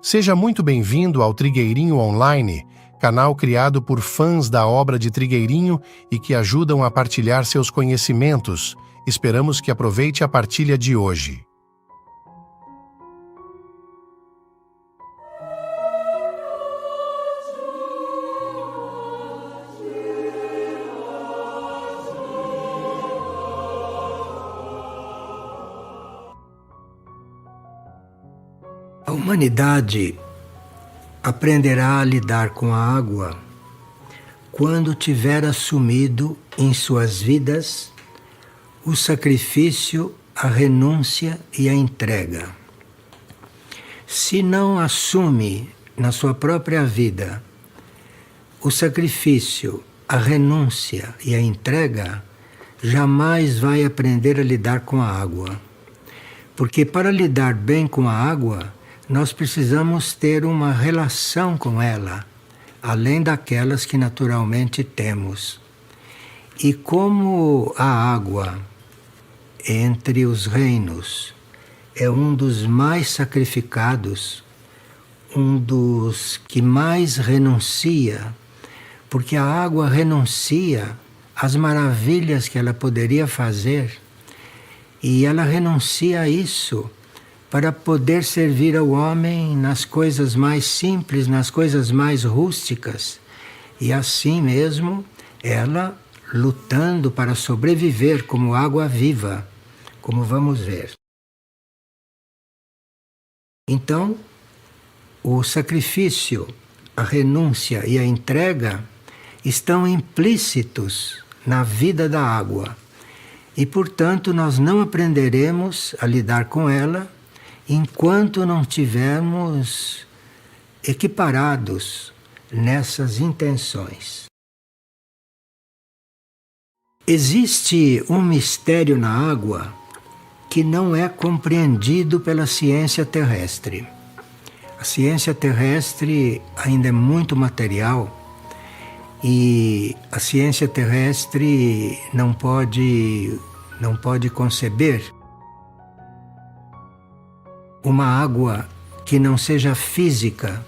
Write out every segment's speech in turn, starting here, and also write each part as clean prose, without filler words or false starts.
Seja muito bem-vindo ao Trigueirinho Online, canal criado por fãs da obra de Trigueirinho e que ajudam a partilhar seus conhecimentos. Esperamos que aproveite a partilha de hoje. A humanidade aprenderá a lidar com a água quando tiver assumido em suas vidas o sacrifício, a renúncia e a entrega. Se não assume na sua própria vida o sacrifício, a renúncia e a entrega, jamais vai aprender a lidar com a água. Porque para lidar bem com a água, nós precisamos ter uma relação com ela, além daquelas que naturalmente temos. E como a água, entre os reinos, é um dos mais sacrificados, um dos que mais renuncia, porque a água renuncia às maravilhas que ela poderia fazer, e ela renuncia a isso para poder servir ao homem nas coisas mais simples, nas coisas mais rústicas. E assim mesmo, ela lutando para sobreviver como água viva, como vamos ver. Então, o sacrifício, a renúncia e a entrega estão implícitos na vida da água. E, portanto, nós não aprenderemos a lidar com ela enquanto não tivermos equiparados nessas intenções. Existe um mistério na água que não é compreendido pela ciência terrestre. A ciência terrestre ainda é muito material e a ciência terrestre não pode conceber uma água que não seja física,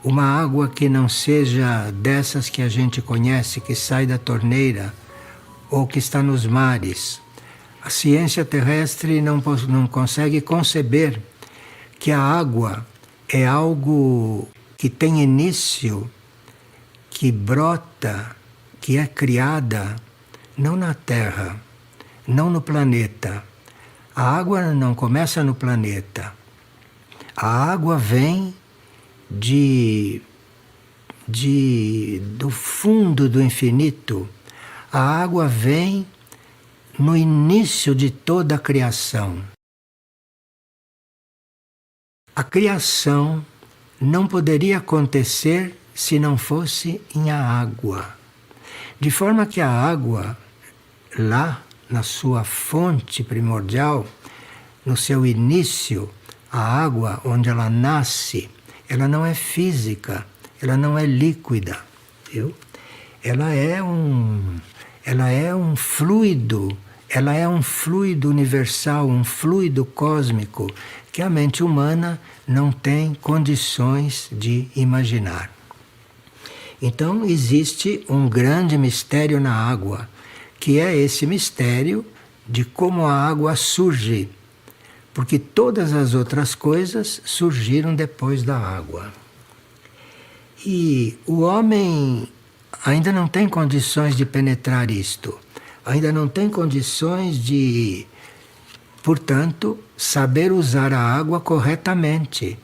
uma água que não seja dessas que a gente conhece, que sai da torneira ou que está nos mares. A ciência terrestre não consegue conceber que a água é algo que tem início, que brota, que é criada, não na Terra, não no planeta. A água não começa no planeta. A água vem do fundo do infinito. A água vem no início de toda a criação. A criação não poderia acontecer se não fosse em a água. De forma que a água, lá na sua fonte primordial, no seu início, a água onde ela nasce, ela não é física, ela não é líquida, viu? Ela é um fluido, ela é um fluido universal, um fluido cósmico que a mente humana não tem condições de imaginar. Então existe um grande mistério na água, que é esse mistério de como a água surge, porque todas as outras coisas surgiram depois da água. E o homem ainda não tem condições de penetrar isto, ainda não tem condições de, portanto, saber usar a água corretamente,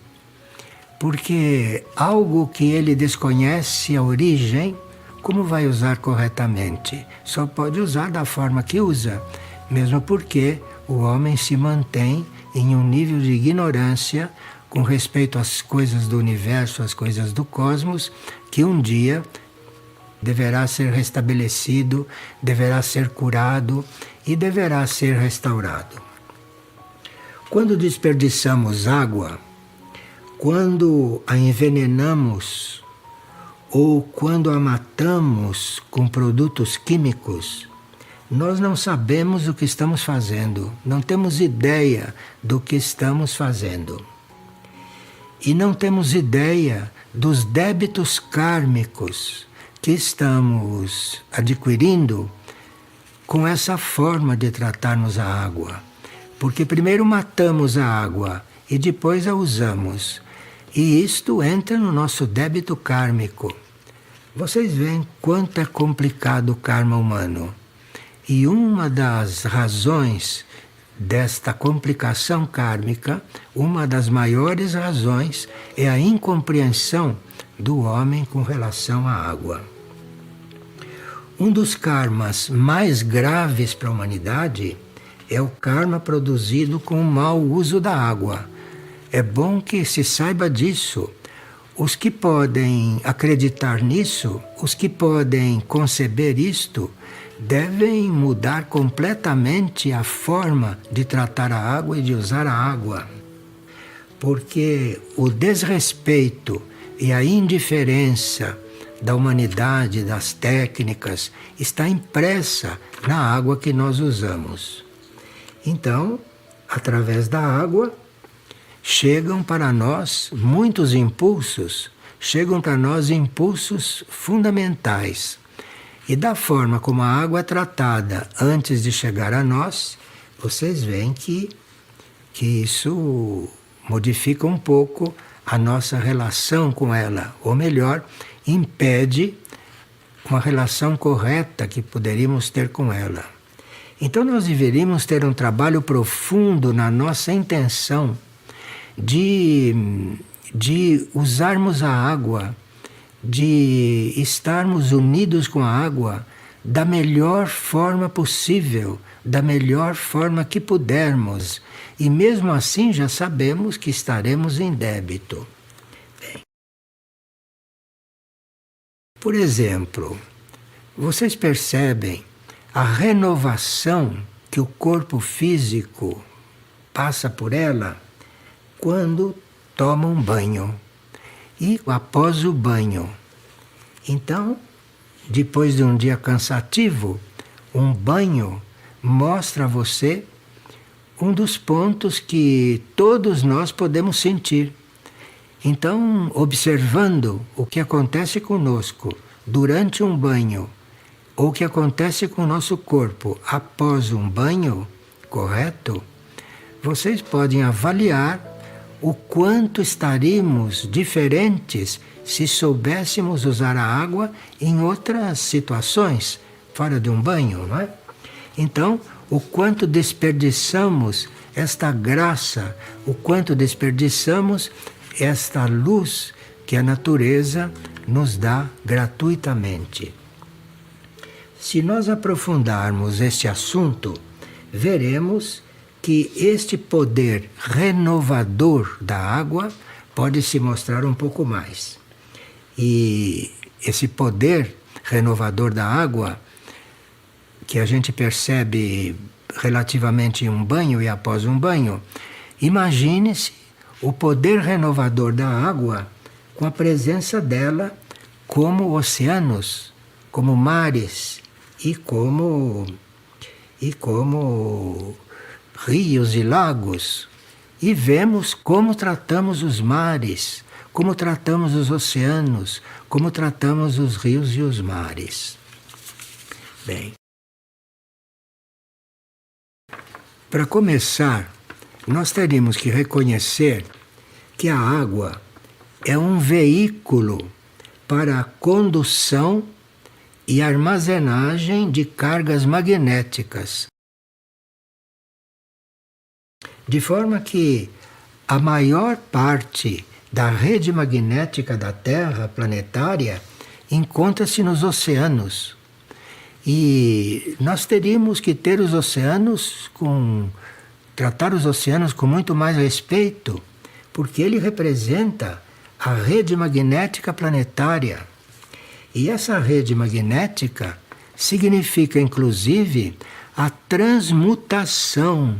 porque algo que ele desconhece a origem, como vai usar corretamente? Só pode usar da forma que usa, mesmo porque o homem se mantém em um nível de ignorância com respeito às coisas do universo, às coisas do cosmos, que um dia deverá ser restabelecido, deverá ser curado e deverá ser restaurado. Quando desperdiçamos água, quando a envenenamos ou quando a matamos com produtos químicos, nós não sabemos o que estamos fazendo, não temos ideia do que estamos fazendo. e não temos ideia dos débitos kármicos que estamos adquirindo com essa forma de tratarmos a água. Porque primeiro matamos a água e depois a usamos. E isto entra no nosso débito kármico. Vocês veem quanto é complicado o karma humano. E uma das razões desta complicação kármica, uma das maiores razões, é a incompreensão do homem com relação à água. Um dos karmas mais graves para a humanidade é o karma produzido com o mau uso da água. É bom que se saiba disso. Os que podem acreditar nisso, os que podem conceber isto, devem mudar completamente a forma de tratar a água e de usar a água. Porque o desrespeito e a indiferença da humanidade, das técnicas, está impressa na água que nós usamos. Então, através da água, chegam para nós muitos impulsos, chegam para nós impulsos fundamentais. E da forma como a água é tratada antes de chegar a nós, vocês veem que isso modifica um pouco a nossa relação com ela, ou melhor, impede uma relação correta que poderíamos ter com ela. Então nós deveríamos ter um trabalho profundo na nossa intenção de usarmos a água, de estarmos unidos com a água da melhor forma possível, da melhor forma que pudermos. E mesmo assim já sabemos que estaremos em débito. Bem, por exemplo, vocês percebem a renovação que o corpo físico passa por ela quando toma um banho e após o banho. Então, depois de um dia cansativo, um banho mostra a você um dos pontos que todos nós podemos sentir. Então, observando o que acontece conosco durante um banho, ou o que acontece com o nosso corpo após um banho, correto? Vocês podem avaliar o quanto estaríamos diferentes se soubéssemos usar a água em outras situações, fora de um banho, não é? Então, o quanto desperdiçamos esta graça, o quanto desperdiçamos esta luz que a natureza nos dá gratuitamente. Se nós aprofundarmos este assunto, veremos que este poder renovador da água pode se mostrar um pouco mais. E esse poder renovador da água, que a gente percebe relativamente em um banho e após um banho, imagine-se o poder renovador da água com a presença dela como oceanos, como mares e como rios e lagos. E vemos como tratamos os mares, como tratamos os oceanos, como tratamos os rios e os mares. Bem, para começar, nós teríamos que reconhecer que a água é um veículo para a condução e armazenagem de cargas magnéticas. De forma que a maior parte da rede magnética da Terra planetária encontra-se nos oceanos. E nós teríamos que ter os oceanos tratar os oceanos com muito mais respeito, porque ele representa a rede magnética planetária. E essa rede magnética significa, inclusive, a transmutação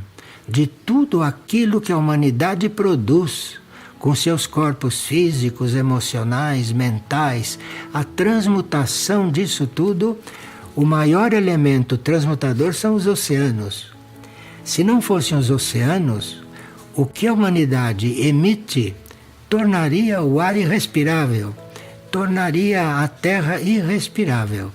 de tudo aquilo que a humanidade produz, com seus corpos físicos, emocionais, mentais, a transmutação disso tudo. O maior elemento transmutador são os oceanos. Se não fossem os oceanos, o que a humanidade emite tornaria o ar irrespirável, tornaria a terra irrespirável.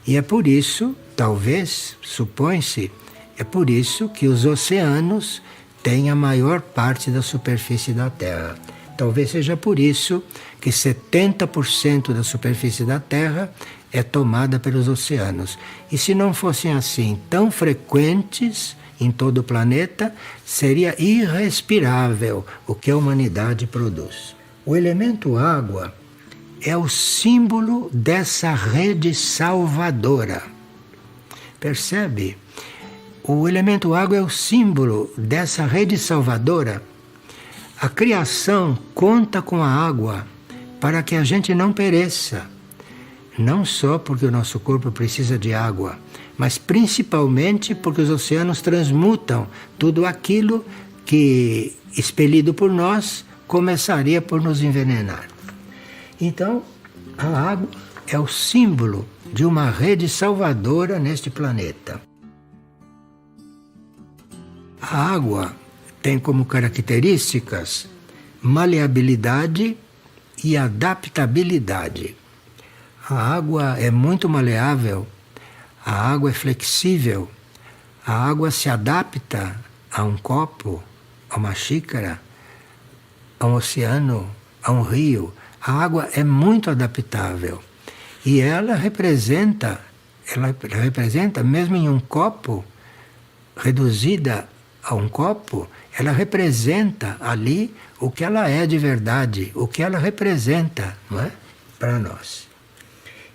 E é por isso, talvez, supõe-se, é por isso que os oceanos têm a maior parte da superfície da Terra. Talvez seja por isso que 70% da superfície da Terra é tomada pelos oceanos. E se não fossem assim tão frequentes em todo o planeta, seria irrespirável o que a humanidade produz. O elemento água é o símbolo dessa rede salvadora. Percebe? O elemento água é o símbolo dessa rede salvadora. A criação conta com a água para que a gente não pereça. Não só porque o nosso corpo precisa de água, mas principalmente porque os oceanos transmutam tudo aquilo que, expelido por nós, começaria por nos envenenar. Então, a água é o símbolo de uma rede salvadora neste planeta. A água tem como características maleabilidade e adaptabilidade. A água é muito maleável, a água é flexível, a água se adapta a um copo, a uma xícara, a um oceano, a um rio. A água é muito adaptável e ela representa mesmo em um copo, reduzida a um copo, ela representa ali o que ela é de verdade, o que ela representa, não é? Para nós.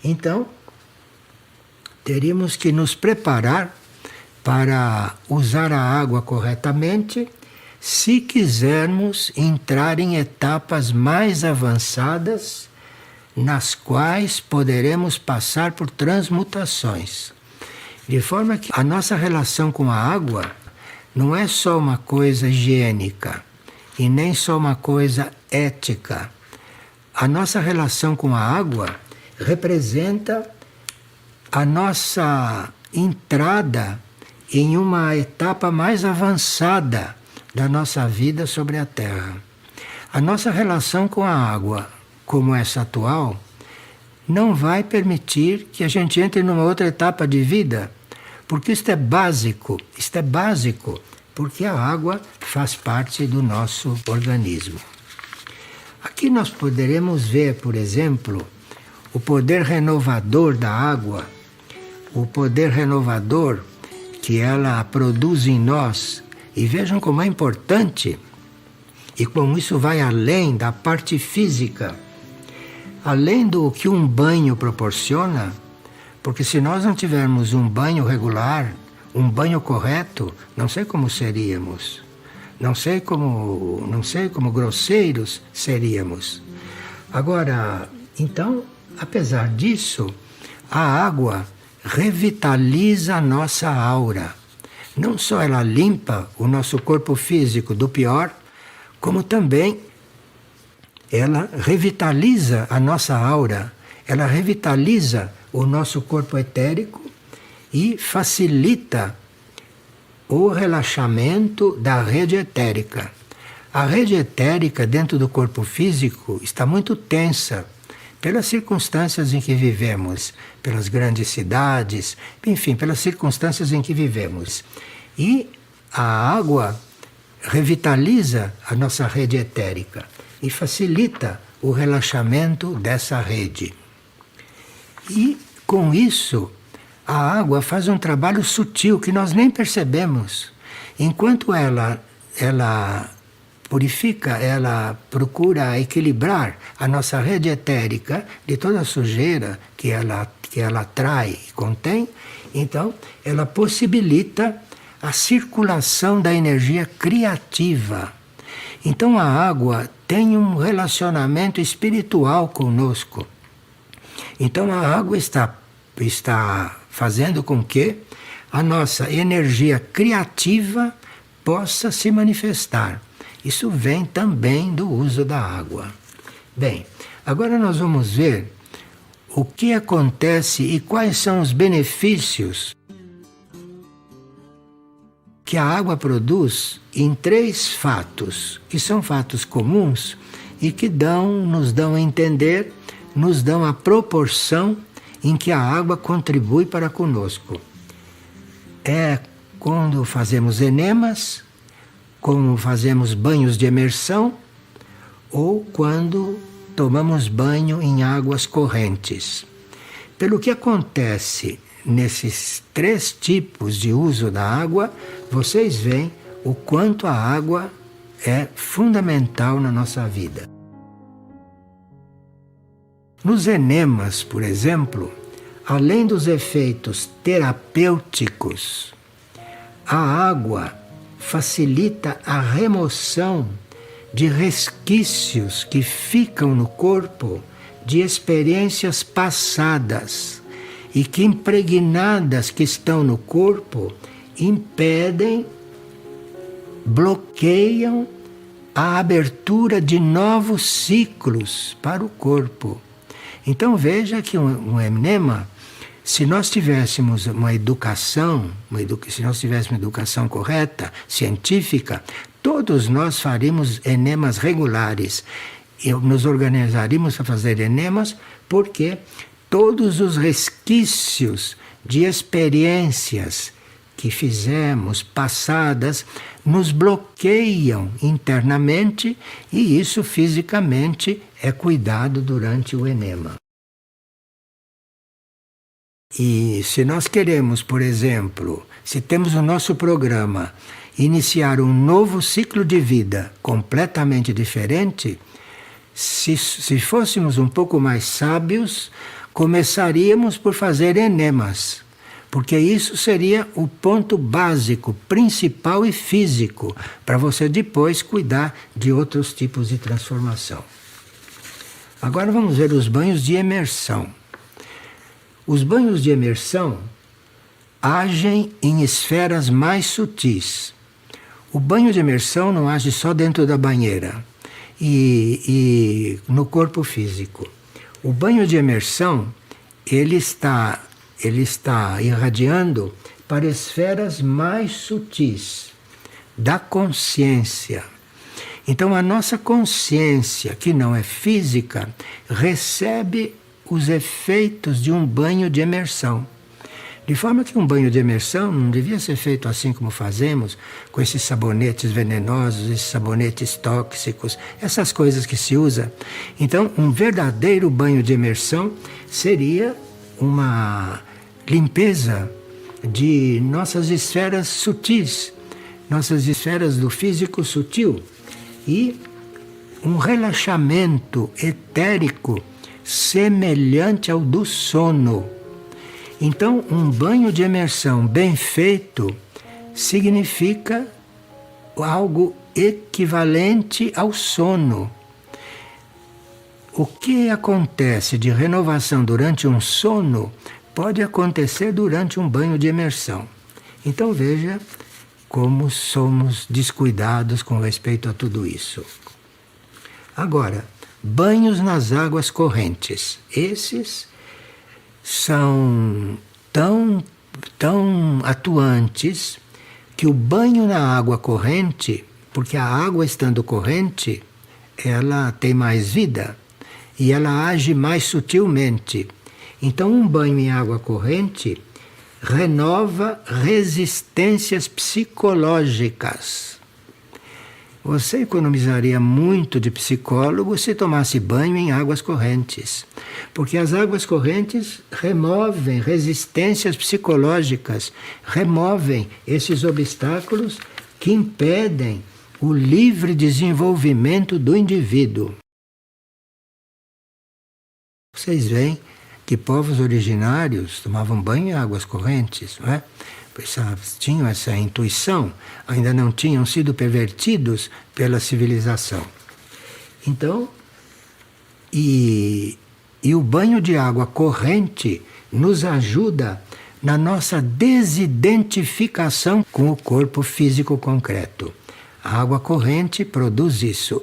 Então, teríamos que nos preparar para usar a água corretamente se quisermos entrar em etapas mais avançadas, nas quais poderemos passar por transmutações. De forma que a nossa relação com a água não é só uma coisa higiênica e nem só uma coisa ética. A nossa relação com a água representa a nossa entrada em uma etapa mais avançada da nossa vida sobre a Terra. A nossa relação com a água, como essa atual, não vai permitir que a gente entre numa outra etapa de vida, porque isto é básico, porque a água faz parte do nosso organismo. Aqui nós poderemos ver, por exemplo, o poder renovador da água, o poder renovador que ela produz em nós. E vejam como é importante e como isso vai além da parte física, além do que um banho proporciona, porque se nós não tivermos um banho regular, um banho correto, não sei como seríamos, não sei como grosseiros seríamos. Agora, então, apesar disso, a água revitaliza a nossa aura. Não só ela limpa o nosso corpo físico do pior, como também ela revitaliza a nossa aura, ela revitaliza o nosso corpo etérico e facilita o relaxamento da rede etérica. A rede etérica dentro do corpo físico está muito tensa pelas circunstâncias em que vivemos, pelas grandes cidades, enfim, pelas circunstâncias em que vivemos. E a água revitaliza a nossa rede etérica e facilita o relaxamento dessa rede. E, com isso, a água faz um trabalho sutil que nós nem percebemos. Enquanto ela purifica, ela procura equilibrar a nossa rede etérica de toda a sujeira que ela atrai e contém, então ela possibilita a circulação da energia criativa. Então a água tem um relacionamento espiritual conosco. Então a água está fazendo com que a nossa energia criativa possa se manifestar. Isso vem também do uso da água. Bem, agora nós vamos ver o que acontece e quais são os benefícios que a água produz em 3 fatos, que são fatos comuns e que nos dão a entender, nos dão a proporção em que a água contribui para conosco. É quando fazemos enemas, como fazemos banhos de imersão, ou quando tomamos banho em águas correntes. Pelo que acontece nesses 3 tipos de uso da água, vocês veem o quanto a água é fundamental na nossa vida. Nos enemas, por exemplo, além dos efeitos terapêuticos, a água facilita a remoção de resquícios que ficam no corpo de experiências passadas e que, impregnadas que estão no corpo, impedem, bloqueiam a abertura de novos ciclos para o corpo. Então veja que um enema, se nós tivéssemos uma educação, se nós tivéssemos uma educação correta, científica, todos nós faríamos enemas regulares. Nos organizaríamos para fazer enemas porque todos os resquícios de experiências que fizemos, passadas, nos bloqueiam internamente e isso fisicamente é cuidado durante o enema. E se nós queremos, por exemplo, se temos o nosso programa, iniciar um novo ciclo de vida completamente diferente, se fôssemos um pouco mais sábios, começaríamos por fazer enemas, porque isso seria o ponto básico, principal e físico, para você depois cuidar de outros tipos de transformação. Agora vamos ver os banhos de imersão. Os banhos de imersão agem em esferas mais sutis. O banho de imersão não age só dentro da banheira e no corpo físico. O banho de imersão, ele está irradiando para esferas mais sutis da consciência. Então a nossa consciência, que não é física, recebe os efeitos de um banho de imersão. De forma que um banho de imersão não devia ser feito assim como fazemos, com esses sabonetes venenosos, esses sabonetes tóxicos, essas coisas que se usa. Então, um verdadeiro banho de imersão seria uma limpeza de nossas esferas sutis, nossas esferas do físico sutil, e um relaxamento etérico semelhante ao do sono. Então, um banho de imersão bem feito significa algo equivalente ao sono. O que acontece de renovação durante um sono pode acontecer durante um banho de imersão. Então veja como somos descuidados com respeito a tudo isso. Agora, banhos nas águas correntes. Esses são tão atuantes que o banho na água corrente, porque a água estando corrente, ela tem mais vida e ela age mais sutilmente. Então, um banho em água corrente renova resistências psicológicas. Você economizaria muito de psicólogo se tomasse banho em águas correntes, porque as águas correntes removem resistências psicológicas, removem esses obstáculos que impedem o livre desenvolvimento do indivíduo. Vocês veem que povos originários tomavam banho em águas correntes, não é? Tinham essa intuição, ainda não tinham sido pervertidos pela civilização. Então, e o banho de água corrente nos ajuda na nossa desidentificação com o corpo físico concreto. A água corrente produz isso.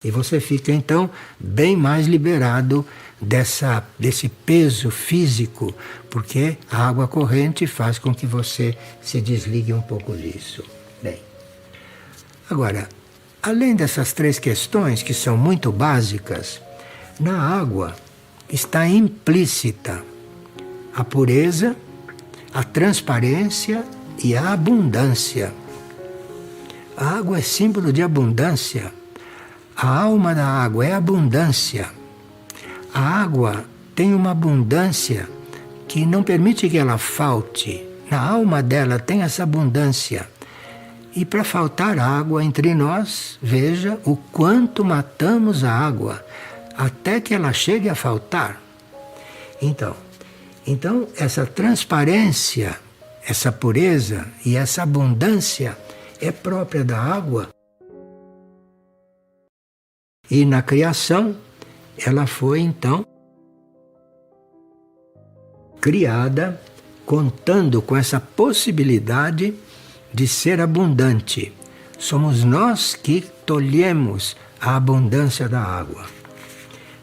E você fica, então, bem mais liberado desse peso físico, porque a água corrente faz com que você se desligue um pouco disso. Bem, agora, além dessas três questões, que são muito básicas, na água está implícita a pureza, a transparência e a abundância. A água é símbolo de abundância. A alma da água é abundância. A água tem uma abundância que não permite que ela falte. Na alma dela tem essa abundância. E para faltar água entre nós, veja o quanto matamos a água até que ela chegue a faltar. Então essa transparência, essa pureza e essa abundância é própria da água. E na criação, ela foi então criada contando com essa possibilidade de ser abundante. Somos nós que tolhemos a abundância da água.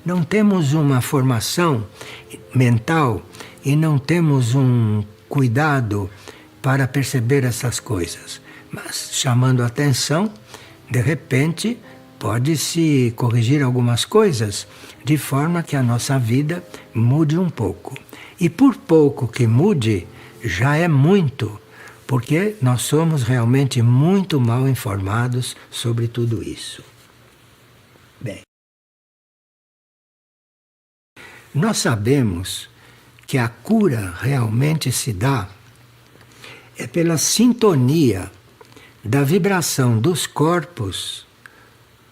Não temos uma formação mental e não temos um cuidado para perceber essas coisas. Mas, chamando a atenção, de repente, pode-se corrigir algumas coisas de forma que a nossa vida mude um pouco. E por pouco que mude, já é muito, porque nós somos realmente muito mal informados sobre tudo isso. Bem, nós sabemos que a cura realmente se dá é pela sintonia da vibração dos corpos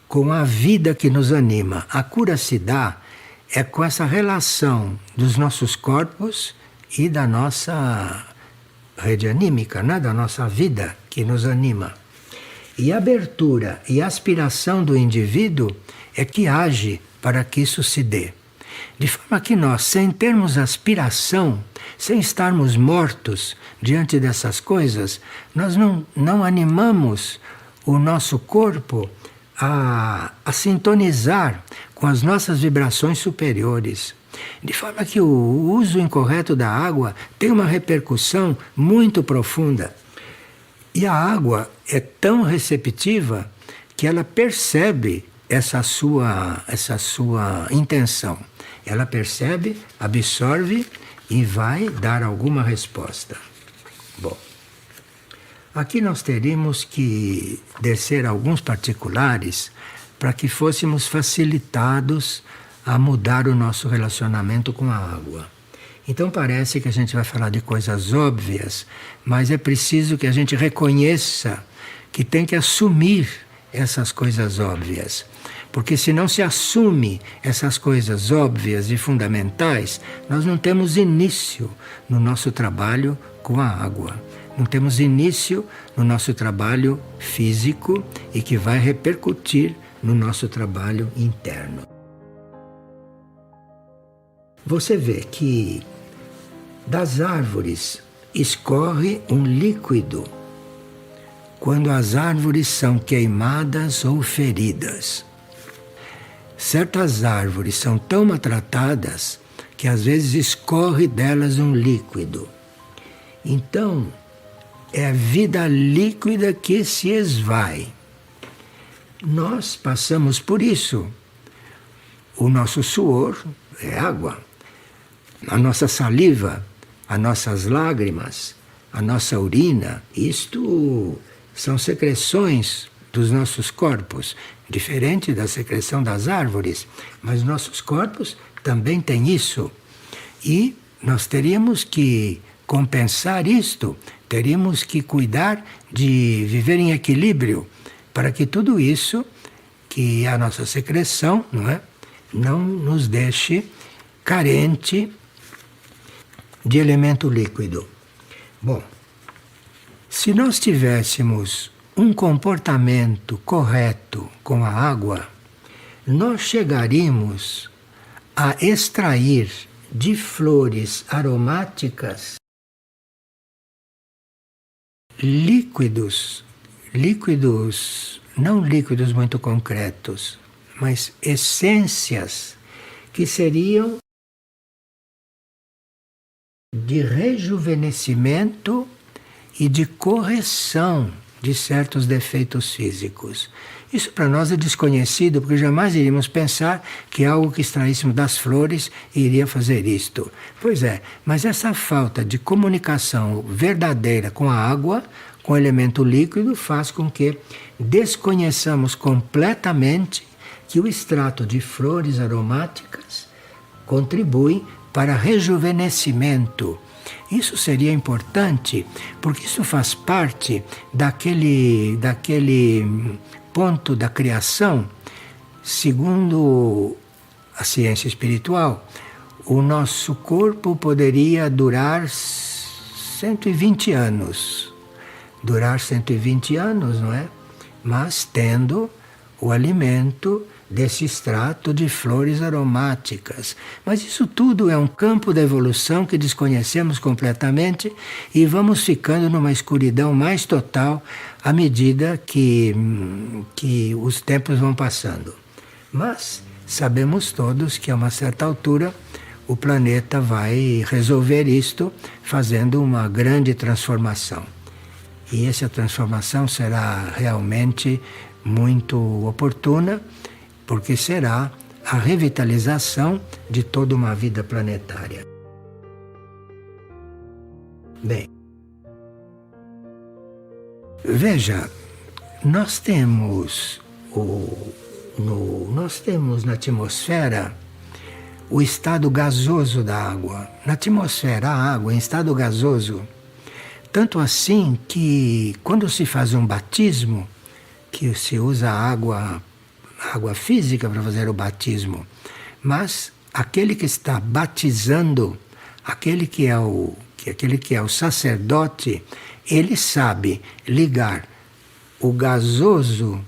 com a vida que nos anima. A cura se dá é com essa relação dos nossos corpos e da nossa rede anímica, né? Da nossa vida que nos anima. E a abertura e aspiração do indivíduo é que age para que isso se dê. De forma que nós, sem termos aspiração, sem estarmos mortos diante dessas coisas, nós não animamos o nosso corpo a sintonizar com as nossas vibrações superiores. De forma que o uso incorreto da água tem uma repercussão muito profunda. E a água é tão receptiva que ela percebe essa sua intenção. Ela percebe, absorve e vai dar alguma resposta. Bom, aqui nós teríamos que descer alguns particulares para que fôssemos facilitados a mudar o nosso relacionamento com a água. Então parece que a gente vai falar de coisas óbvias, mas é preciso que a gente reconheça que tem que assumir essas coisas óbvias. Porque se não se assume essas coisas óbvias e fundamentais, nós não temos início no nosso trabalho com a água. Não temos início no nosso trabalho físico e que vai repercutir no nosso trabalho interno. Você vê que das árvores escorre um líquido quando as árvores são queimadas ou feridas. Certas árvores são tão maltratadas que às vezes escorre delas um líquido. Então, é a vida líquida que se esvai. Nós passamos por isso. O nosso suor é água. A nossa saliva, as nossas lágrimas, a nossa urina, isto são secreções dos nossos corpos, diferente da secreção das árvores, mas nossos corpos também têm isso. E nós teríamos que compensar isto, teríamos que cuidar de viver em equilíbrio para que tudo isso, que é a nossa secreção, não nos deixe carente de elemento líquido. Bom, se nós tivéssemos um comportamento correto com a água, nós chegaríamos a extrair de flores aromáticas líquidos, não líquidos muito concretos, mas essências que seriam de rejuvenescimento e de correção de certos defeitos físicos. Isso para nós é desconhecido, porque jamais iríamos pensar que algo que extraíssemos das flores iria fazer isto. Pois é, mas essa falta de comunicação verdadeira com a água, com o elemento líquido, faz com que desconheçamos completamente que o extrato de flores aromáticas contribui para rejuvenescimento. Isso seria importante, porque isso faz parte daquele ponto da criação. Segundo a ciência espiritual, o nosso corpo poderia durar 120 anos. Durar 120 anos, não é? Mas tendo o alimento desse extrato de flores aromáticas. Mas isso tudo é um campo da evolução que desconhecemos completamente e vamos ficando numa escuridão mais total à medida que os tempos vão passando. Mas sabemos todos que a uma certa altura o planeta vai resolver isto fazendo uma grande transformação. E essa transformação será realmente muito oportuna, porque será a revitalização de toda uma vida planetária. Bem, veja, nós temos na atmosfera o estado gasoso da água. Na atmosfera, a água em estado gasoso. Tanto assim que quando se faz um batismo, que se usa água física para fazer o batismo, mas aquele que está batizando, aquele que é o sacerdote, ele sabe ligar o gasoso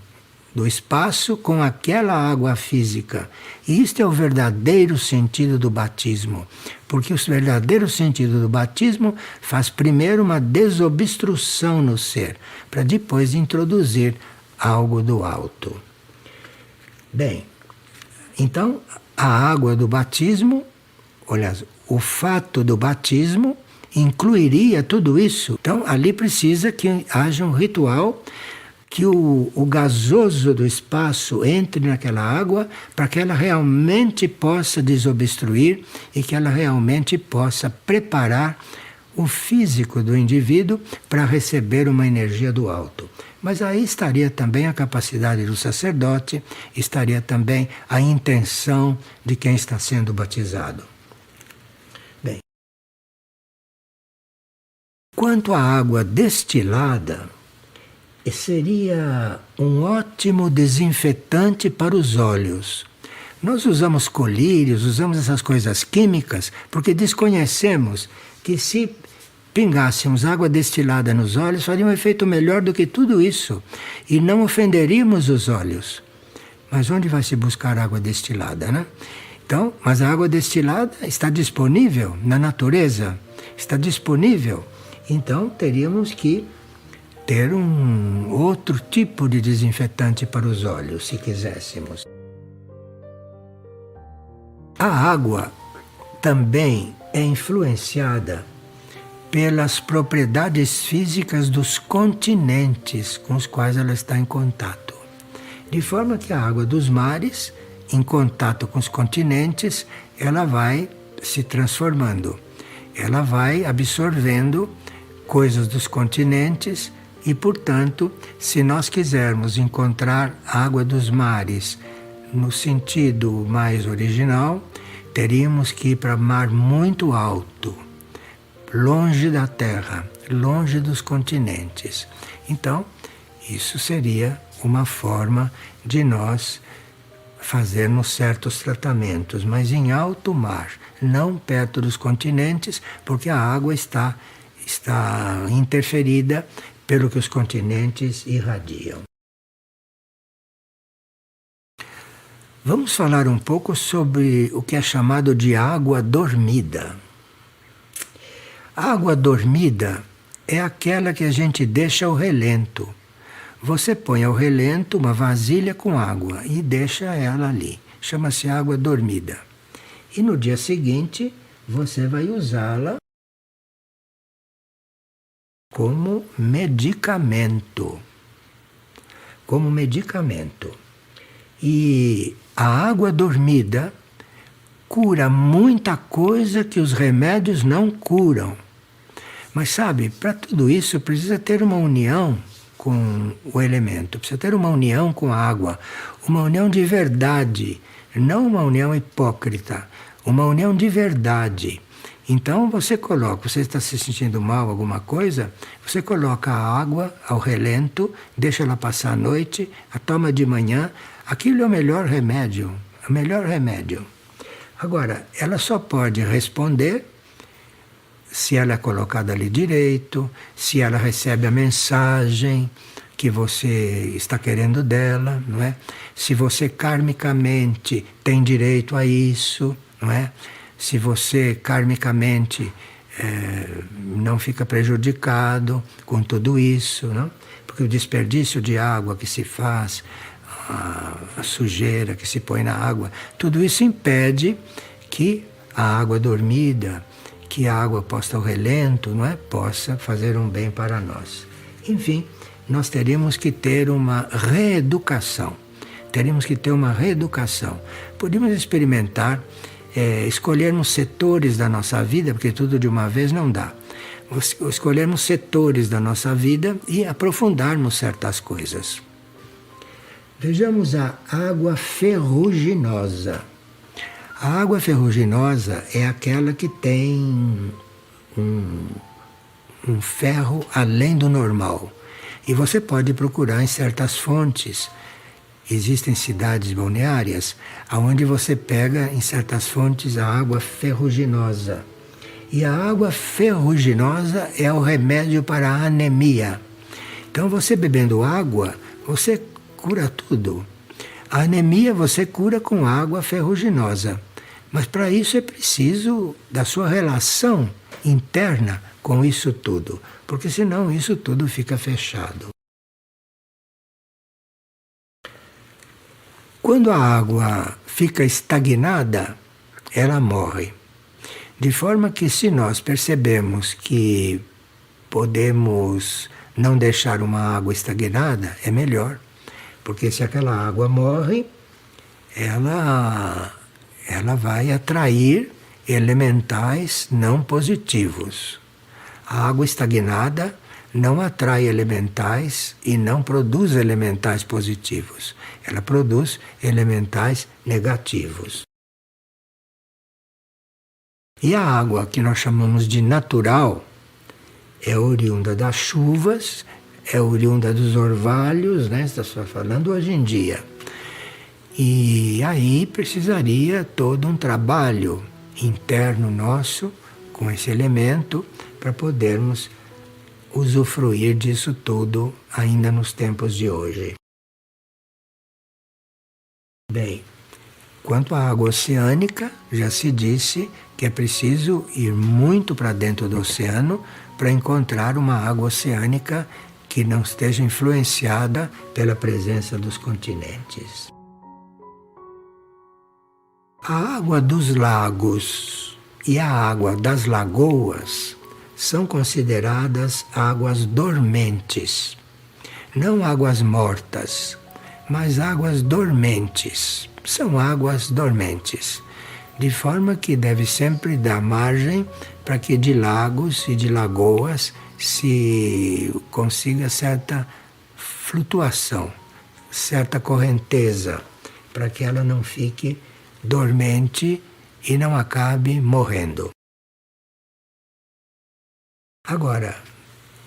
do espaço com aquela água física. E isto é o verdadeiro sentido do batismo, porque o verdadeiro sentido do batismo faz primeiro uma desobstrução no ser, para depois introduzir algo do alto. Bem, então a água do batismo, aliás, o fato do batismo incluiria tudo isso. Então ali precisa que haja um ritual, que o gasoso do espaço entre naquela água para que ela realmente possa desobstruir e que ela realmente possa preparar o físico do indivíduo para receber uma energia do alto. Mas aí estaria também a capacidade do sacerdote, estaria também a intenção de quem está sendo batizado. Bem, quanto à água destilada, seria um ótimo desinfetante para os olhos. Nós usamos colírios, usamos essas coisas químicas, porque desconhecemos que se pingássemos água destilada nos olhos, faria um efeito melhor do que tudo isso. E não ofenderíamos os olhos. Mas onde vai se buscar água destilada, né? Então, mas a água destilada está disponível na natureza, está disponível. Então, teríamos que ter um outro tipo de desinfetante para os olhos, se quiséssemos. A água também é influenciada pelas propriedades físicas dos continentes com os quais ela está em contato. De forma que a água dos mares, em contato com os continentes, ela vai se transformando. Ela vai absorvendo coisas dos continentes e, portanto, se nós quisermos encontrar a água dos mares no sentido mais original, teríamos que ir para mar muito alto, longe da Terra, longe dos continentes. Então, isso seria uma forma de nós fazermos certos tratamentos, mas em alto mar, não perto dos continentes, porque a água está interferida pelo que os continentes irradiam. Vamos falar um pouco sobre o que é chamado de água dormida. A água dormida é aquela que a gente deixa ao relento. Você põe ao relento uma vasilha com água e deixa ela ali. Chama-se água dormida. E no dia seguinte, você vai usá-la como medicamento. Como medicamento. E a água dormida cura muita coisa que os remédios não curam. Mas sabe, para tudo isso precisa ter uma união com o elemento, precisa ter uma união com a água, uma união de verdade, não uma união hipócrita, uma união de verdade. Então você está se sentindo mal, alguma coisa, você coloca a água ao relento, deixa ela passar a noite, a toma de manhã, aquilo é o melhor remédio, o melhor remédio. Agora, ela só pode responder se ela é colocada ali direito, se ela recebe a mensagem que você está querendo dela, não é? Se você karmicamente tem direito a isso, não é? Se você karmicamente não fica prejudicado com tudo isso, não? Porque o desperdício de água que se faz, a sujeira que se põe na água, tudo isso impede que a água dormida, que a água posta ao relento, não é, possa fazer um bem para nós. Enfim, nós teríamos que ter uma reeducação. Teríamos que ter uma reeducação. Podíamos experimentar, escolhermos setores da nossa vida, porque tudo de uma vez não dá. Escolhermos setores da nossa vida e aprofundarmos certas coisas. Vejamos a água ferruginosa. A água ferruginosa é aquela que tem um ferro além do normal. E você pode procurar em certas fontes. Existem cidades balneárias onde você pega em certas fontes a água ferruginosa. E a água ferruginosa é o remédio para a anemia. Então você bebendo água, você cura tudo. A anemia você cura com água ferruginosa. Mas para isso é preciso da sua relação interna com isso tudo, porque senão isso tudo fica fechado. Quando a água fica estagnada, ela morre. De forma que se nós percebemos que podemos não deixar uma água estagnada, é melhor. Porque se aquela água morre, ela vai atrair elementais não positivos. A água estagnada não atrai elementais e não produz elementais positivos. Ela produz elementais negativos. E a água que nós chamamos de natural é oriunda das chuvas, é oriunda dos orvalhos, né? Está só falando hoje em dia. E aí precisaria todo um trabalho interno nosso com esse elemento para podermos usufruir disso tudo ainda nos tempos de hoje. Bem, quanto à água oceânica, já se disse que é preciso ir muito para dentro do oceano para encontrar uma água oceânica que não esteja influenciada pela presença dos continentes. A água dos lagos e a água das lagoas são consideradas águas dormentes. Não águas mortas, mas águas dormentes. São águas dormentes. De forma que deve sempre dar margem para que de lagos e de lagoas se consiga certa flutuação, certa correnteza, para que ela não fique dormente e não acabe morrendo. Agora,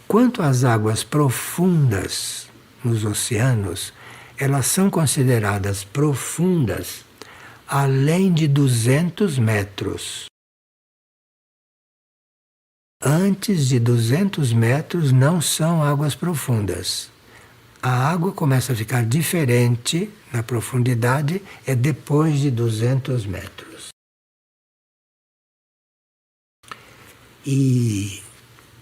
quanto às águas profundas nos oceanos, elas são consideradas profundas além de 200 metros. Antes de 200 metros não são águas profundas. A água começa a ficar diferente na profundidade é depois de 200 metros. E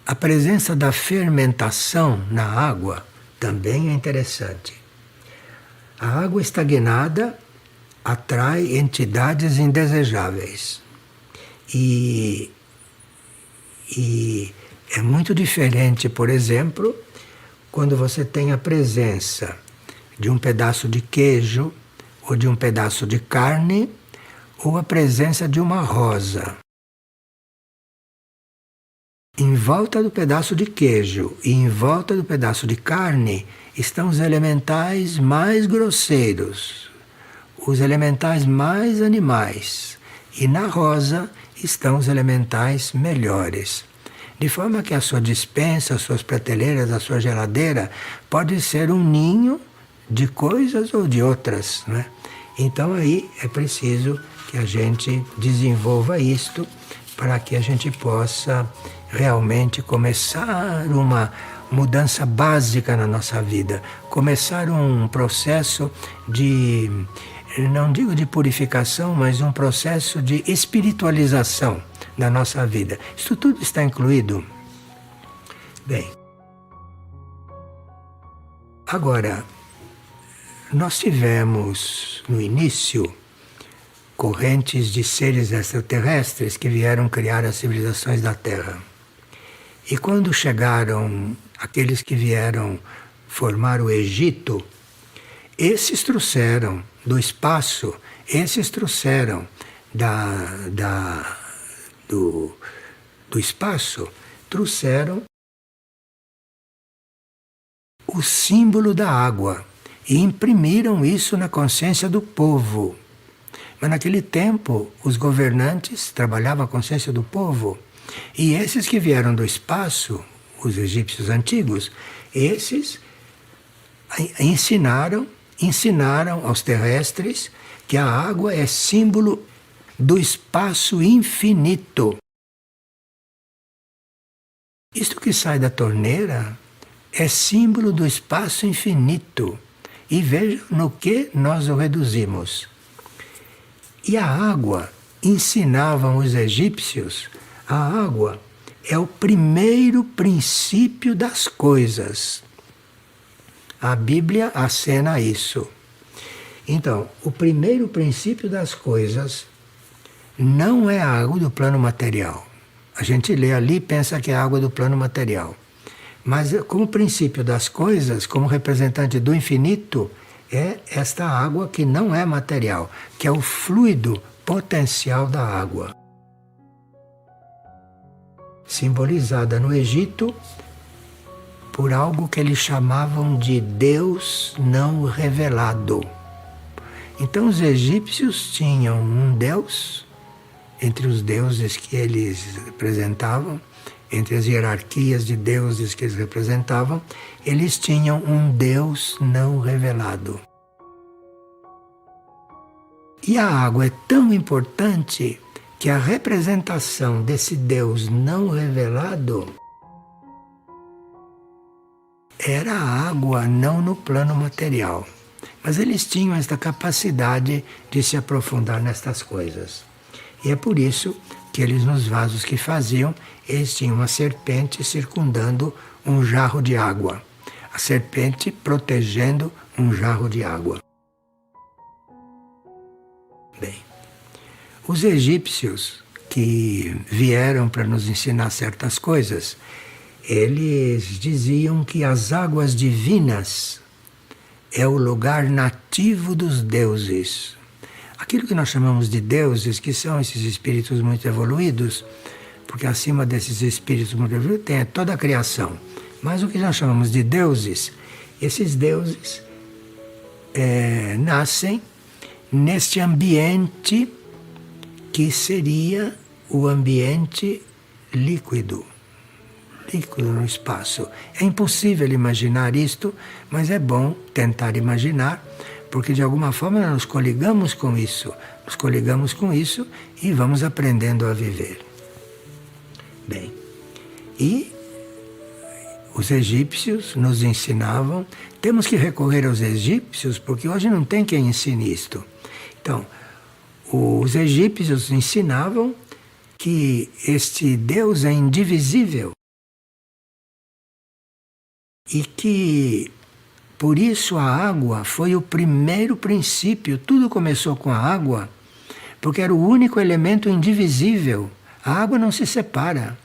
a presença da fermentação na água também é interessante. A água estagnada atrai entidades indesejáveis. E É muito diferente, por exemplo, quando você tem a presença de um pedaço de queijo ou de um pedaço de carne ou a presença de uma rosa. Em volta do pedaço de queijo e em volta do pedaço de carne estão os elementais mais grosseiros, os elementais mais animais. E na rosa estão os elementais melhores. De forma que a sua despensa, as suas prateleiras, a sua geladeira pode ser um ninho de coisas ou de outras, né? Então aí é preciso que a gente desenvolva isto para que a gente possa realmente começar uma mudança básica na nossa vida, começar um processo de, não digo de purificação, mas um processo de espiritualização da nossa vida. Isso tudo está incluído? Bem, agora, nós tivemos no início correntes de seres extraterrestres que vieram criar as civilizações da Terra. E quando chegaram aqueles que vieram formar o Egito, esses trouxeram do espaço, esses trouxeram do espaço, trouxeram o símbolo da água e imprimiram isso na consciência do povo. Mas naquele tempo, os governantes trabalhavam a consciência do povo. E esses que vieram do espaço, os egípcios antigos, esses ensinaram aos terrestres que a água é símbolo do espaço infinito. Isto que sai da torneira é símbolo do espaço infinito. E vejam no que nós o reduzimos. E a água, ensinavam os egípcios, a água é o primeiro princípio das coisas. A Bíblia acena isso. Então, o primeiro princípio das coisas não é a água do plano material. A gente lê ali e pensa que é a água do plano material. Mas como princípio das coisas, como representante do infinito, é esta água que não é material, que é o fluido potencial da água. Simbolizada no Egito por algo que eles chamavam de Deus não revelado. Então os egípcios tinham um Deus, entre os deuses que eles representavam, entre as hierarquias de deuses que eles representavam, eles tinham um Deus não revelado. E a água é tão importante que a representação desse Deus não revelado era a água não no plano material. Mas eles tinham esta capacidade de se aprofundar nestas coisas. E é por isso que eles, nos vasos que faziam, eles tinham uma serpente circundando um jarro de água. A serpente protegendo um jarro de água. Bem, os egípcios que vieram para nos ensinar certas coisas, eles diziam que as águas divinas é o lugar nativo dos deuses. Aquilo que nós chamamos de deuses, que são esses espíritos muito evoluídos, porque acima desses espíritos muito evoluídos tem toda a criação. Mas o que nós chamamos de deuses, esses deuses nascem neste ambiente que seria o ambiente líquido no espaço. É impossível imaginar isto, mas é bom tentar imaginar, porque de alguma forma nós nos coligamos com isso e vamos aprendendo a viver. Bem, e os egípcios nos ensinavam, temos que recorrer aos egípcios, porque hoje não tem quem ensine isto. Então, os egípcios ensinavam que este Deus é indivisível e que, por isso, a água foi o primeiro princípio. Tudo começou com a água, porque era o único elemento indivisível. A água não se separa.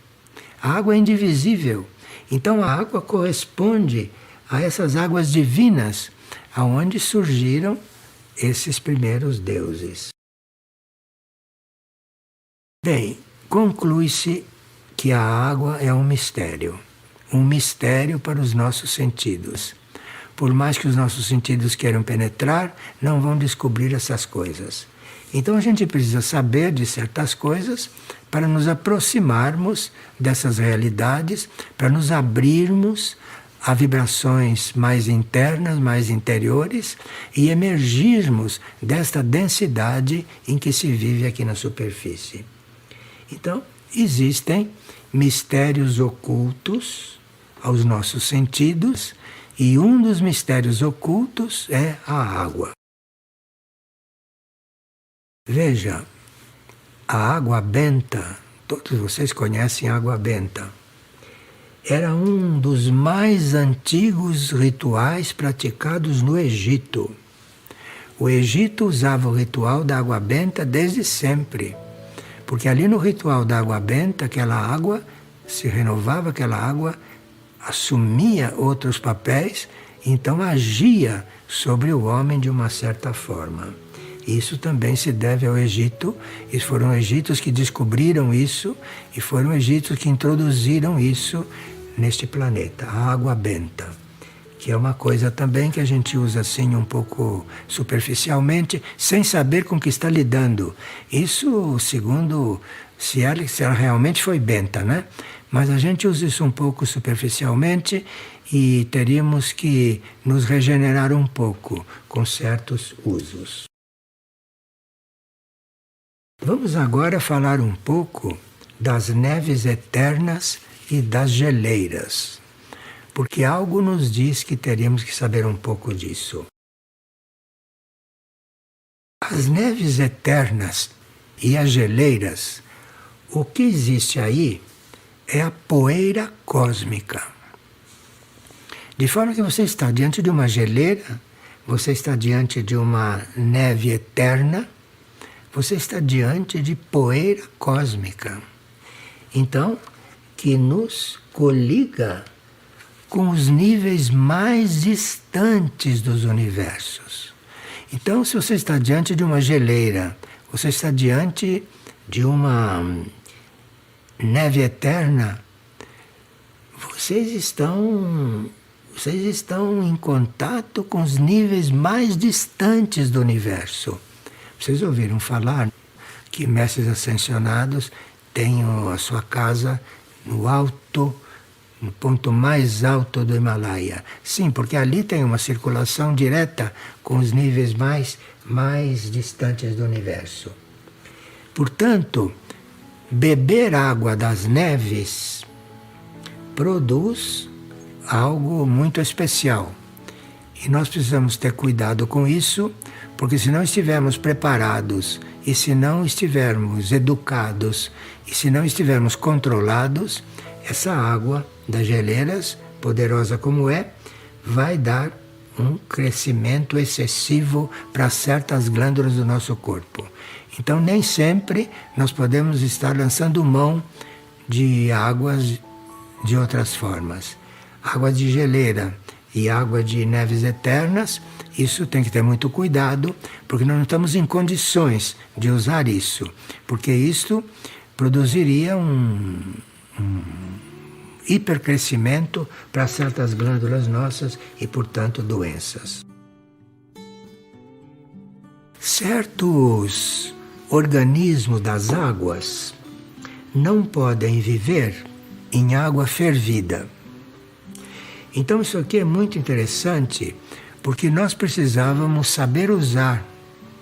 A água é indivisível. Então a água corresponde a essas águas divinas, aonde surgiram esses primeiros deuses. Bem, conclui-se que a água é um mistério para os nossos sentidos. Por mais que os nossos sentidos queiram penetrar, não vão descobrir essas coisas. Então a gente precisa saber de certas coisas para nos aproximarmos dessas realidades, para nos abrirmos a vibrações mais internas, mais interiores e emergirmos desta densidade em que se vive aqui na superfície. Então, existem mistérios ocultos aos nossos sentidos e um dos mistérios ocultos é a água. Veja, a água benta, todos vocês conhecem a água benta, era um dos mais antigos rituais praticados no Egito. O Egito usava o ritual da água benta desde sempre, porque ali no ritual da água benta, aquela água se renovava, aquela água assumia outros papéis, então agia sobre o homem de uma certa forma. Isso também se deve ao Egito, e foram egípcios que descobriram isso, e foram egípcios que introduziram isso neste planeta, a água benta, que é uma coisa também que a gente usa assim um pouco superficialmente, sem saber com que está lidando. Isso segundo se ela realmente foi benta, né? Mas a gente usa isso um pouco superficialmente e teríamos que nos regenerar um pouco com certos usos. Vamos agora falar um pouco das neves eternas e das geleiras, porque algo nos diz que teríamos que saber um pouco disso. As neves eternas e as geleiras, o que existe aí é a poeira cósmica. De forma que você está diante de uma geleira, você está diante de uma neve eterna, você está diante de poeira cósmica. Então, que nos coliga com os níveis mais distantes dos universos. Então, se você está diante de uma geleira, você está diante de uma neve eterna, vocês estão em contato com os níveis mais distantes do universo. Vocês ouviram falar que mestres ascensionados têm a sua casa no ponto mais alto do Himalaia. Sim, porque ali tem uma circulação direta com os níveis mais distantes do universo. Portanto, beber água das neves produz algo muito especial. E nós precisamos ter cuidado com isso, porque se não estivermos preparados e se não estivermos educados e se não estivermos controlados, essa água das geleiras, poderosa como é, vai dar um crescimento excessivo para certas glândulas do nosso corpo. Então, nem sempre nós podemos estar lançando mão de águas de outras formas. Água de geleira e água de neves eternas, isso tem que ter muito cuidado, porque nós não estamos em condições de usar isso, porque isso produziria um hipercrescimento para certas glândulas nossas e, portanto, doenças. Certos organismos das águas não podem viver em água fervida. Então isso aqui é muito interessante, porque nós precisávamos saber usar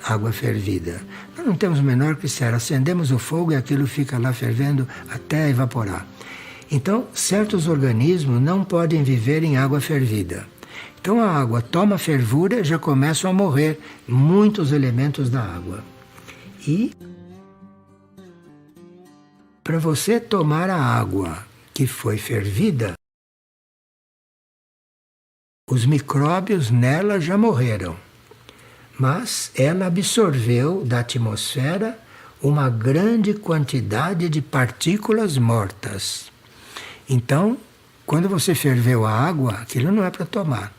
água fervida. Nós não temos o menor critério, acendemos o fogo e aquilo fica lá fervendo até evaporar. Então, certos organismos não podem viver em água fervida. Então a água toma fervura e já começam a morrer muitos elementos da água. E para você tomar a água que foi fervida, os micróbios nela já morreram, mas ela absorveu da atmosfera uma grande quantidade de partículas mortas. Então, quando você ferveu a água, aquilo não é para tomar.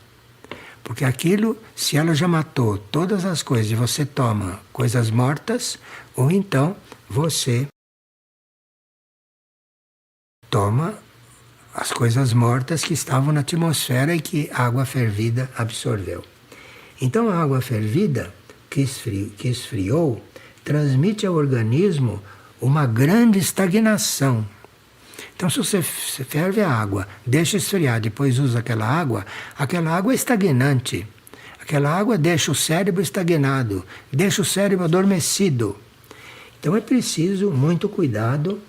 Porque aquilo, se ela já matou todas as coisas e você toma coisas mortas, ou então você toma as coisas mortas que estavam na atmosfera e que a água fervida absorveu. Então a água fervida, que esfriou, transmite ao organismo uma grande estagnação. Então, se você ferve a água, deixa esfriar, depois usa aquela água é estagnante. Aquela água deixa o cérebro estagnado, deixa o cérebro adormecido. Então, é preciso muito cuidado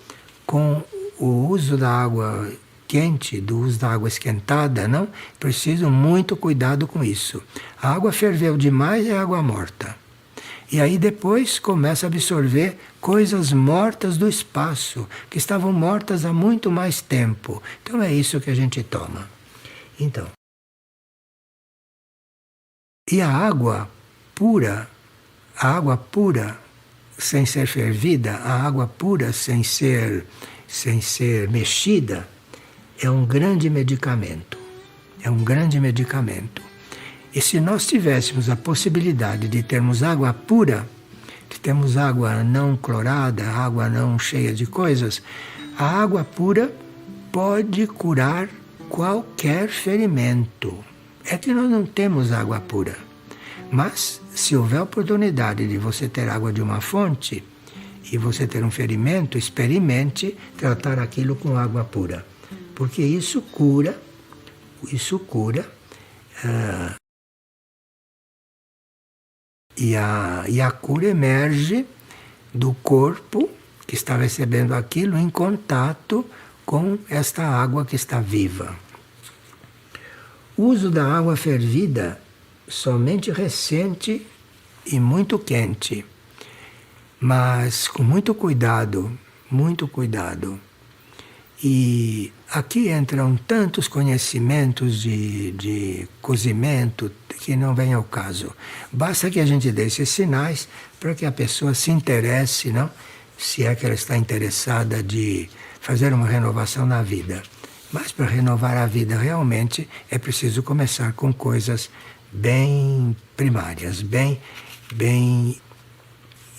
com o uso da água quente, do uso da água esquentada, não? Preciso muito cuidado com isso. A água ferveu demais é água morta. E aí depois começa a absorver coisas mortas do espaço, que estavam mortas há muito mais tempo. Então é isso que a gente toma. Então. E a água pura, sem ser fervida, a água pura sem ser mexida, é um grande medicamento. É um grande medicamento. E se nós tivéssemos a possibilidade de termos água pura, de termos água não clorada, água não cheia de coisas, a água pura pode curar qualquer ferimento. É que nós não temos água pura. Mas, se houver oportunidade de você ter água de uma fonte e você ter um ferimento, experimente tratar aquilo com água pura. Porque isso cura. E a cura emerge do corpo que está recebendo aquilo em contato com esta água que está viva. O uso da água fervida somente recente e muito quente, mas com muito cuidado, muito cuidado. E aqui entram tantos conhecimentos de cozimento que não vem ao caso. Basta que a gente dê esses sinais para que a pessoa se interesse, não? Se é que ela está interessada de fazer uma renovação na vida. Mas para renovar a vida realmente é preciso começar com coisas bem primárias, bem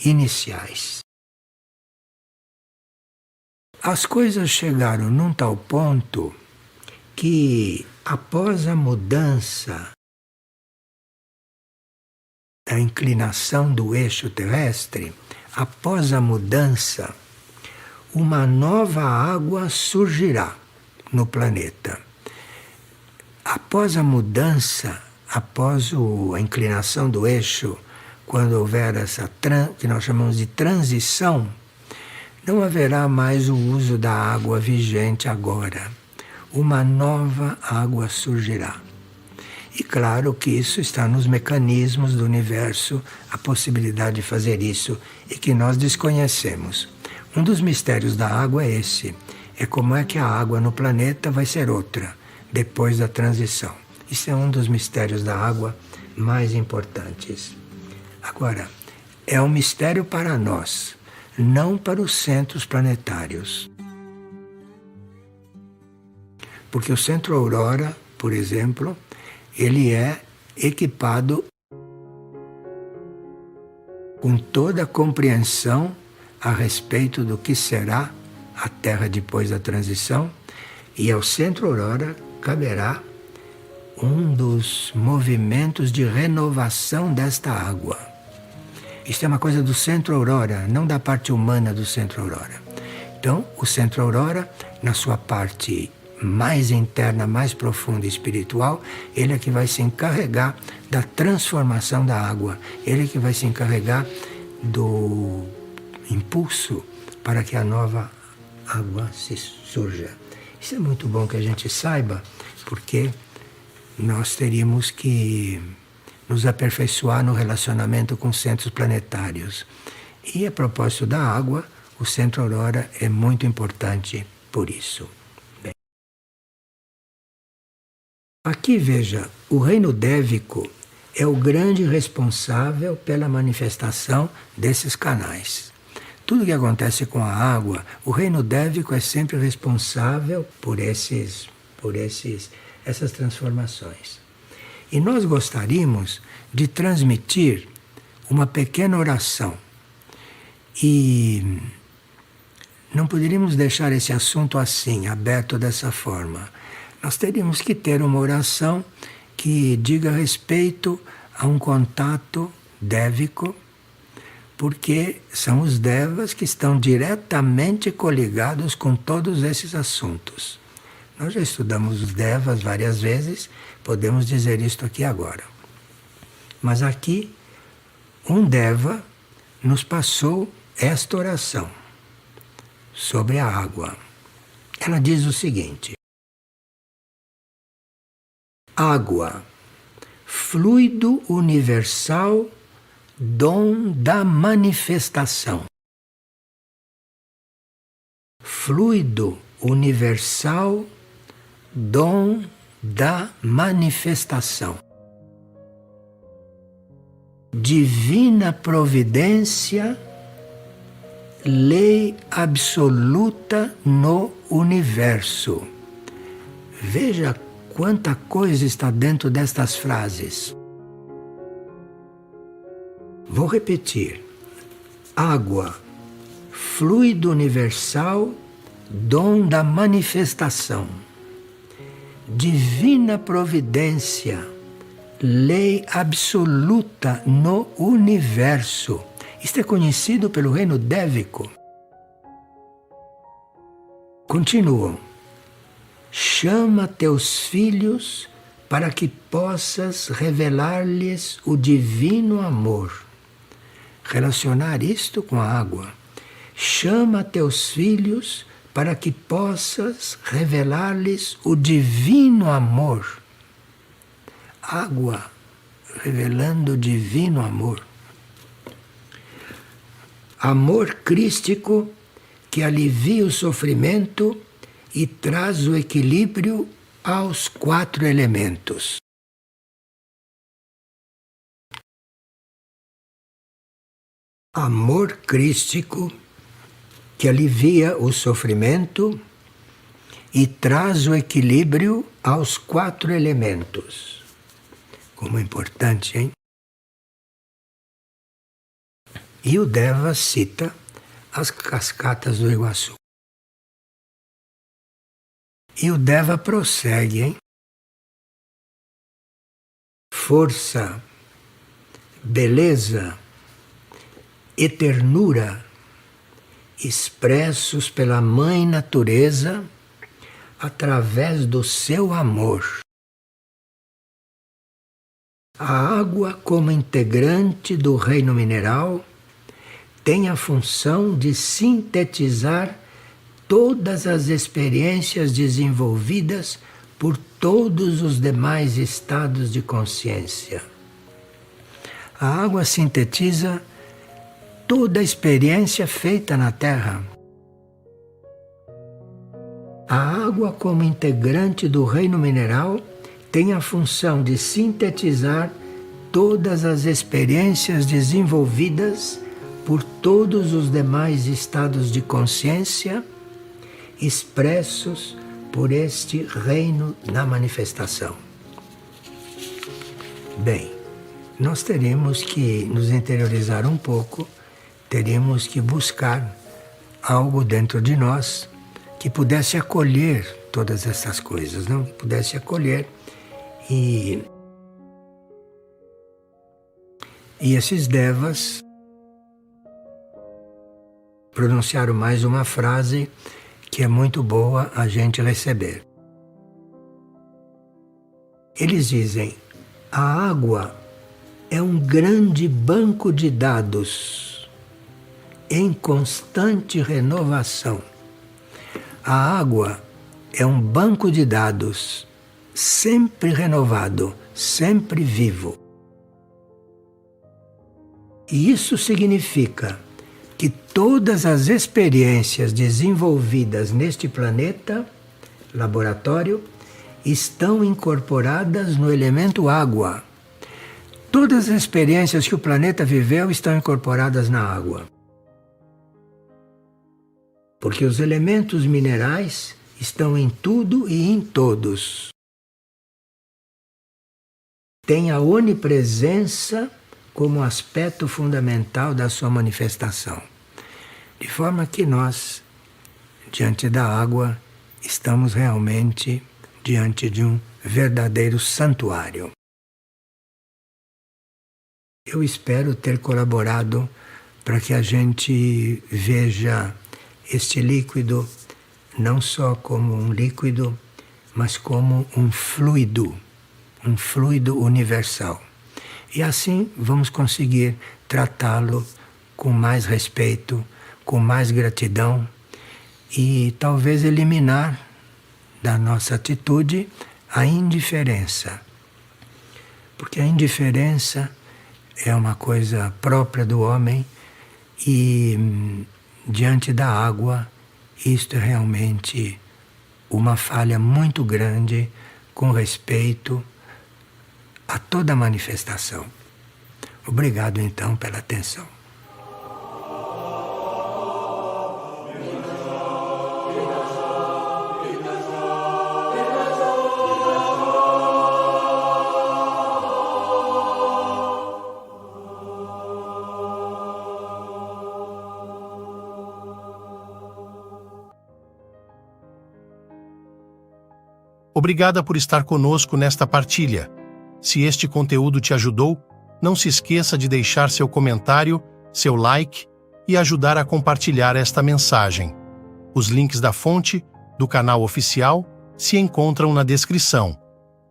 iniciais. As coisas chegaram num tal ponto que, após a mudança da inclinação do eixo terrestre, após a mudança, uma nova água surgirá no planeta. Após a mudança, após a inclinação do eixo, quando houver essa que nós chamamos de transição, não haverá mais o uso da água vigente agora. Uma nova água surgirá. E claro que isso está nos mecanismos do universo, a possibilidade de fazer isso, e que nós desconhecemos. Um dos mistérios da água é esse. É como é que a água no planeta vai ser outra, depois da transição. Isso é um dos mistérios da água mais importantes. Agora, é um mistério para nós, não para os centros planetários. Porque o Centro Aurora, por exemplo, ele é equipado com toda a compreensão a respeito do que será a Terra depois da transição, e ao Centro Aurora caberá um dos movimentos de renovação desta água. Isto é uma coisa do Centro Aurora, não da parte humana do Centro Aurora. Então, o Centro Aurora, na sua parte mais interna, mais profunda e espiritual, ele é que vai se encarregar da transformação da água. Ele é que vai se encarregar do impulso para que a nova água se surja. Isso é muito bom que a gente saiba, porque nós teríamos que nos aperfeiçoar no relacionamento com centros planetários. E a propósito da água, o Centro Aurora é muito importante por isso. Bem, aqui veja, o reino dévico é o grande responsável pela manifestação desses canais. tudo que acontece com a água, o reino dévico é sempre responsável por essas transformações. E nós gostaríamos de transmitir uma pequena oração. E não poderíamos deixar esse assunto assim, aberto dessa forma. Nós teríamos que ter uma oração que diga respeito a um contato dévico, porque são os devas que estão diretamente coligados com todos esses assuntos. Nós já estudamos os devas várias vezes, podemos dizer isto aqui agora. Mas aqui, um deva nos passou esta oração sobre a água. Ela diz o seguinte: água, fluido universal, dom da manifestação. Fluido universal, dom da manifestação. Divina providência, lei absoluta no universo. Veja quanta coisa está dentro destas frases. Vou repetir. Água, fluido universal, dom da manifestação. Divina providência, lei absoluta no universo. Isto é conhecido pelo reino dévico. Continuam. Chama teus filhos para que possas revelar-lhes o divino amor. Relacionar isto com a água. Chama teus filhos para que possas revelar-lhes o divino amor. Água revelando o divino amor. Amor crístico que alivia o sofrimento e traz o equilíbrio aos 4 elementos. Amor crístico que alivia o sofrimento e traz o equilíbrio aos 4 elementos. Como é importante, hein? E o Deva cita as cascatas do Iguaçu. E o Deva prossegue, hein? Força, beleza e ternura expressos pela Mãe Natureza através do seu amor. A água, como integrante do reino mineral, tem a função de sintetizar todas as experiências desenvolvidas por todos os demais estados de consciência. A água sintetiza toda a experiência feita na Terra. A água, como integrante do reino mineral, tem a função de sintetizar todas as experiências desenvolvidas por todos os demais estados de consciência expressos por este reino da manifestação. Bem, nós teremos que nos interiorizar um pouco, teremos que buscar algo dentro de nós que pudesse acolher todas essas coisas, não? Que pudesse acolher e esses devas pronunciaram mais uma frase que é muito boa a gente receber. Eles dizem: a água é um grande banco de dados em constante renovação. A água é um banco de dados sempre renovado, sempre vivo. E isso significa que todas as experiências desenvolvidas neste planeta, laboratório, estão incorporadas no elemento água. Todas as experiências que o planeta viveu estão incorporadas na água. porque os elementos minerais estão em tudo e em todos. Tem a onipresença como aspecto fundamental da sua manifestação. De forma que nós, diante da água, estamos realmente diante de um verdadeiro santuário. Eu espero ter colaborado para que a gente veja este líquido não só como um líquido, mas como um fluido universal. E assim vamos conseguir tratá-lo com mais respeito, com mais gratidão e talvez eliminar da nossa atitude a indiferença. Porque a indiferença é uma coisa própria do homem e diante da água isto é realmente uma falha muito grande com respeito a toda manifestação. Obrigado então pela atenção. Obrigada por estar conosco nesta partilha. Se este conteúdo te ajudou, não se esqueça de deixar seu comentário, seu like e ajudar a compartilhar esta mensagem. Os links da fonte, do canal oficial, se encontram na descrição.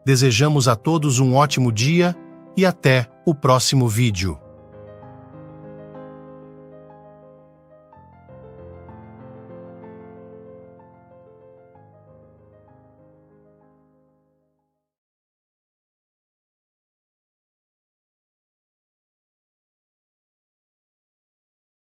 Desejamos a todos um ótimo dia e até o próximo vídeo.